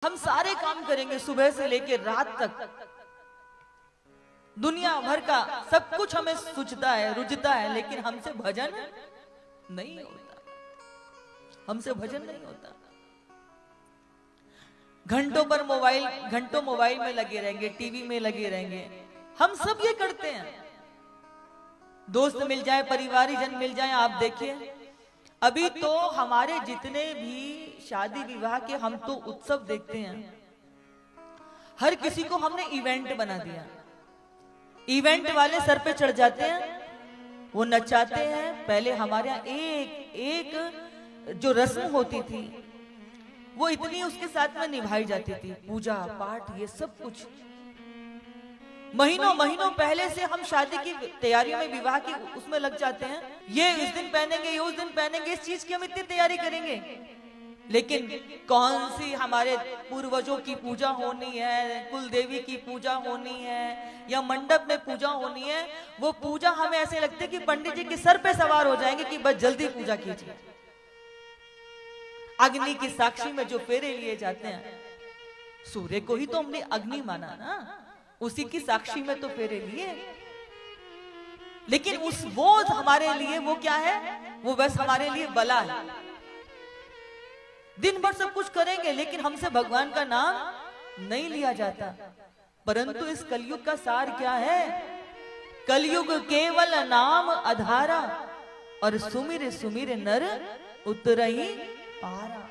हम सारे काम करेंगे सुबह से लेकर रात तक, दुनिया भर का सब कुछ हमें सूझता है, रुझता है, लेकिन हमसे भजन नहीं होता, हमसे भजन नहीं होता। घंटों मोबाइल में लगे रहेंगे, टीवी में लगे रहेंगे। हम सब ये करते हैं। दोस्त मिल जाए, परिवारी जन मिल जाए, आप देखिए अभी तो हमारे जितने भी शादी विवाह के हम तो उत्सव देखते हैं, हर किसी को हमने इवेंट बना दिया। इवेंट वाले सर पे चढ़ जाते हैं, वो नचाते हैं। पहले हमारे यहाँ एक एक जो रस्म होती थी वो इतनी उसके साथ में निभाई जाती थी, पूजा पाठ ये सब कुछ। महीनों महीनों पहले से हम शादी की तैयारी में, विवाह की उसमें लग जाते हैं। ये इस दिन पहनेंगे, ये उस दिन पहनेंगे, इस चीज की हम इतनी तैयारी करेंगे। लेकिन कौन सी हमारे पूर्वजों की पूजा होनी है, कुल देवी की पूजा होनी है या मंडप में पूजा होनी है, वो पूजा हमें ऐसे लगते कि पंडित जी के सर पे सवार हो जाएंगे कि बस जल्दी पूजा कीजिए। अग्नि की साक्षी में जो फेरे लिए जाते हैं, सूर्य को ही तो हमने अग्नि माना ना, उसी की साक्षी में तो फेरे लिए। लेकिन वो हमारे लिए वो क्या है, वो बस हमारे लिए बला है। दिन भर सब कुछ करेंगे लेकिन हमसे भगवान का नाम नहीं लिया जाता। परंतु इस कलयुग का सार क्या है? कलयुग केवल नाम आधारा, और सुमिर सुमिर नर उतरहि पारा।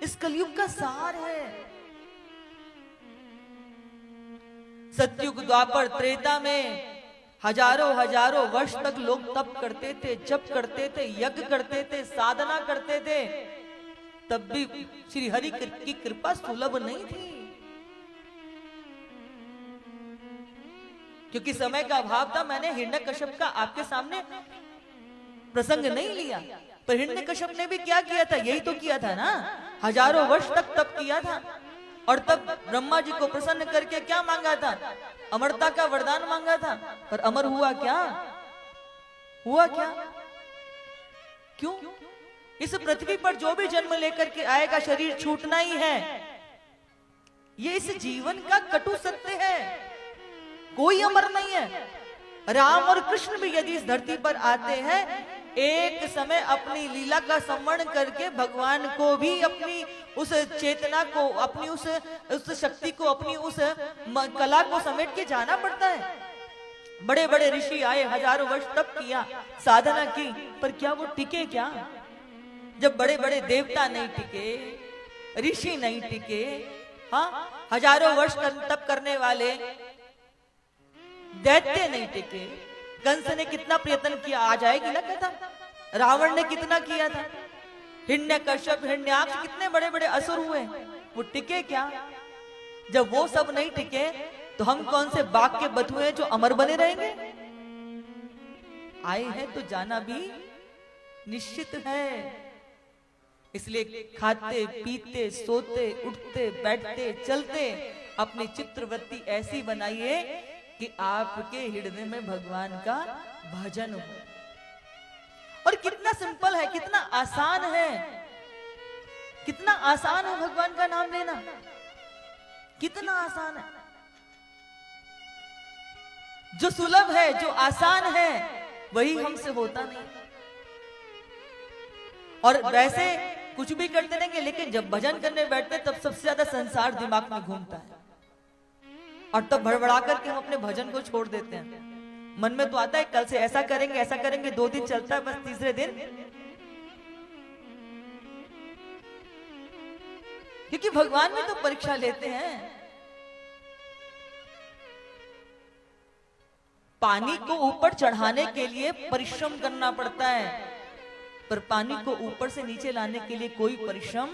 इस कलयुग का सार है। सतयुग द्वापर त्रेता में हजारों वर्ष तक लोग तप करते थे, जप करते थे, यज्ञ करते थे, साधना करते थे, तब भी श्री हरि की कृपा सुलभ नहीं थी, क्योंकि समय का अभाव था। मैंने हिरण्यकश्यप का आपके सामने प्रसंग नहीं लिया, पर हिरण्यकश्यप ने भी क्या किया था? यही तो किया था ना, हजारों वर्ष तक तप किया था। और तब ब्रह्मा जी को प्रसन्न करके क्या मांगा था? अमरता का वरदान मांगा था। पर अमर हुआ क्या? हुआ क्या? क्यों? इस पृथ्वी पर जो भी जन्म लेकर के आएगा शरीर छूटना ही है। ये इस जीवन का कटु सत्य है, कोई अमर नहीं है। राम और कृष्ण भी यदि इस धरती पर आते हैं, एक समय अपनी लीला का संवरण करके भगवान को भी अपनी उस चेतना को, अपनी उस शक्ति को, अपनी उस कला को समेट के जाना पड़ता है। बड़े बड़े ऋषि आए, हजारों वर्ष तप किया, साधना की, पर क्या वो टिके क्या? जब बड़े बड़े देवता नहीं टिके, ऋषि नहीं टिके, हाँ, हजारों वर्ष तप करने वाले दैत्य नहीं टिके। कंस ने कितना प्रयत्न किया, आ जाएगी ना कथा। रावण ने कितना किया था, हिरण्यकश्यप, हिरण्याक्ष, कितने बड़े बड़े असुर हुए, वो टिके क्या? जब वो सब नहीं टिके तो हम कौन से बाग के बथुए जो अमर बने रहेंगे? आए हैं तो जाना भी निश्चित है। इसलिए खाते पीते सोते उठते बैठते चलते अपनी चित्रवृत्ति ऐसी बनाइए कि आपके हृदय में भगवान का भजन हो। और कितना सिंपल है, कितना आसान है, कितना आसान है भगवान का नाम लेना, कितना आसान है। जो सुलभ है, जो आसान है, वही हमसे होता नहीं। और वैसे कुछ भी करते रहेंगे, लेकिन जब भजन करने बैठते तब सबसे ज्यादा संसार दिमाग में घूमता है, और तब भड़बड़ा करके हम अपने भजन को छोड़ देते हैं। मन में तो आता है कल से ऐसा करेंगे, ऐसा करेंगे, 2 दिन चलता है, बस तीसरे दिन, क्योंकि भगवान भी तो परीक्षा लेते हैं। पानी को ऊपर चढ़ाने के लिए परिश्रम करना पड़ता है, पर पानी को ऊपर से नीचे लाने के लिए कोई परिश्रम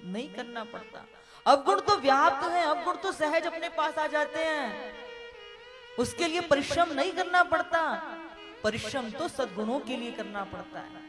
नहीं करना पड़ता। अवगुण तो व्याप्त है, अवगुण तो सहज अपने पास आ जाते हैं, उसके लिए परिश्रम नहीं करना पड़ता। परिश्रम तो सद्गुणों के लिए करना पड़ता है।